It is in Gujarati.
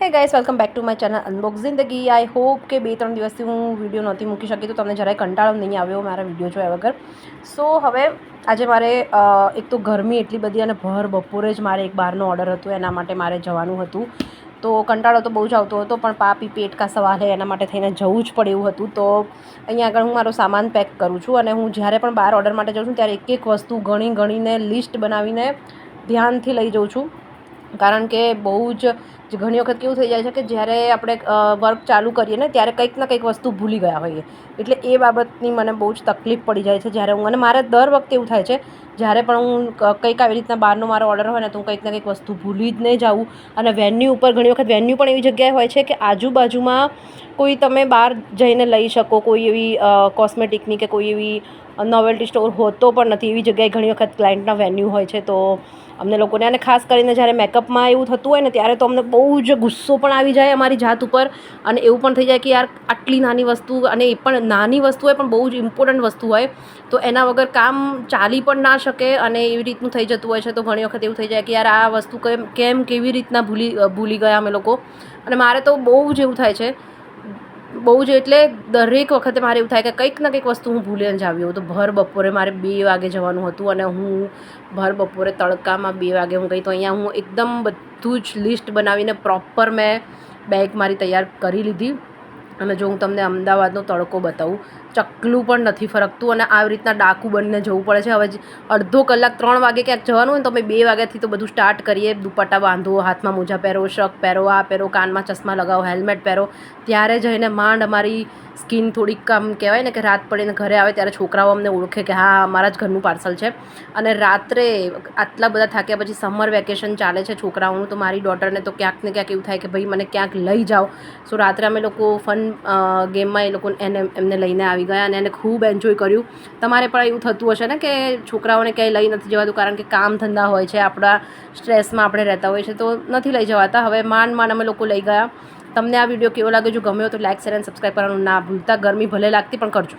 હે guys, welcome back to my channel unbox Zindagi. I hope કે 2-3 દિવસથી હું વિડીયો નહોતી મૂકી શકી તો તમને જરાય કંટાળો નહીં આવ્યો મારા વિડીયો જોયા વગર. સો હવે આજે મારે એક તો ગરમી એટલી બધી અને ભર બપોરે જ મારે એક બહારનો ઓર્ડર હતો, એના માટે મારે જવાનું હતું. તો કંટાળો તો બહુ જ આવતો હતો, પણ પાપી પેટ કા સવાલ હે, એના માટે થઈને જવું જ પડે એવું હતું. તો અહીંયા આગળ હું મારો સામાન પેક કરું છું અને હું જ્યારે પણ બહાર ઓર્ડર માટે જાઉં છું ત્યારે એક એક વસ્તુ ગણીને લિસ્ટ બનાવીને ધ્યાનથી લઈ જાઉં છું. કારણ કે બહુ જ ઘણી વખત કેવું થઈ જાય છે કે જ્યારે આપણે વર્ક ચાલુ કરીએ ને ત્યારે કંઈક ના કંઈક વસ્તુ ભૂલી ગયા હોઈએ, એટલે એ બાબતની મને બહુ જ તકલીફ પડી જાય છે જ્યારે હું, અને મારે દર વખતે એવું થાય છે જ્યારે પણ હું કંઈક આવી રીતના બહારનો મારો ઓર્ડર હોય ને તો હું કંઈક ના કંઈક વસ્તુ ભૂલી જ નહીં જાઉં. અને વેન્યુ ઉપર ઘણી વખત વેન્યુ પણ એવી જગ્યાએ હોય છે કે આજુબાજુમાં કોઈ તમે બહાર જઈને લઈ શકો, કોઈ એવી કોસ્મેટિકની કે કોઈ એવી નોવેલ્ટી સ્ટોર હોતો પણ નથી, એવી જગ્યાએ ઘણી વખત ક્લાયન્ટના વેન્યુ હોય છે. તો અમને લોકોને, અને ખાસ કરીને જ્યારે મેકઅપમાં એવું થતું હોય ને ત્યારે તો અમને બહુ જ ગુસ્સો પણ આવી જાય અમારી જાત ઉપર, અને એવું પણ થઈ જાય કે યાર આટલી નાની વસ્તુ, અને એ પણ નાની વસ્તુ હોય પણ બહુ જ ઇમ્પોર્ટન્ટ વસ્તુ હોય તો એના વગર કામ ચાલી પણ ના શકે, અને એવી રીતનું થઈ જતું હોય છે. તો ઘણી વખત એવું થઈ જાય કે યાર આ વસ્તુ કેવી રીતના ભૂલી ગયા અમે લોકો. અને મારે તો બહુ જ એવું થાય છે, બહુ જ, એટલે દરેક વખતે મારે એવું થાય કે કંઈક ના કંઈક વસ્તુ હું ભૂલીને જ આવી હોઉં. તો ભર બપોરે મારે 2 વાગે જવાનું હતું અને હું ભર બપોરે તડકામાં 2 વાગે હું ગઈ. તો અહીંયા હું એકદમ બધું જ લિસ્ટ બનાવીને પ્રોપર મેં બેગ મારી તૈયાર કરી લીધી. અને જો હું તમને અમદાવાદનો તડકો બતાવું, ચકલું પણ નથી ફરકતું અને આવી રીતના ડાકુ બનીને જવું પડે છે. હવે અડધો કલાક 3 વાગે ક્યાંક જવાનું હોય ને તો અમે 2 વાગ્યાથી તો બધું સ્ટાર્ટ કરીએ. દુપટ્ટા બાંધો, હાથમાં મોજા પહેરો, શર્ટ પહેરો, આ પહેરો, કાનમાં ચશ્મા લગાવો, હેલ્મેટ પહેરો, ત્યારે જઈને માંડ અમારી સ્કિન થોડીક આમ કહેવાય ને કે રાત પડીને ઘરે આવે ત્યારે છોકરાઓ અમને ઓળખે કે હા અમારા જ ઘરનું પાર્સલ છે. અને રાત્રે આટલા બધા થાક્યા પછી સમર વેકેશન ચાલે છે છોકરાઓનું, તો મારી ડોટરને તો ક્યાંક ને ક્યાંક એવું થાય કે ભાઈ મને ક્યાંક લઈ જાઓ. સો રાત્રે અમે લોકો ફન ગેમમાં એ લોકો એમને લઈને આવી ગયા અને એને ખૂબ એન્જોય કર્યું. તમારે પણ એવું થતું હશે ને કે છોકરાઓને ક્યાંય લઈ નથી જવાતું કારણ કે કામ ધંધા હોય છે, આપણા સ્ટ્રેસમાં આપણે રહેતા હોઈએ છીએ, તો નથી લઈ જવાતા. હવે માંડ અમે લોકો લઈ ગયા. તમને આ વિડીયો કેવો લાગે? જો ગમ્યો તો લાઈક, શેર અને સબસ્ક્રાઈબ કરવાનું ના ભૂલતા. ગરમી ભલે લાગતી પણ કરજો.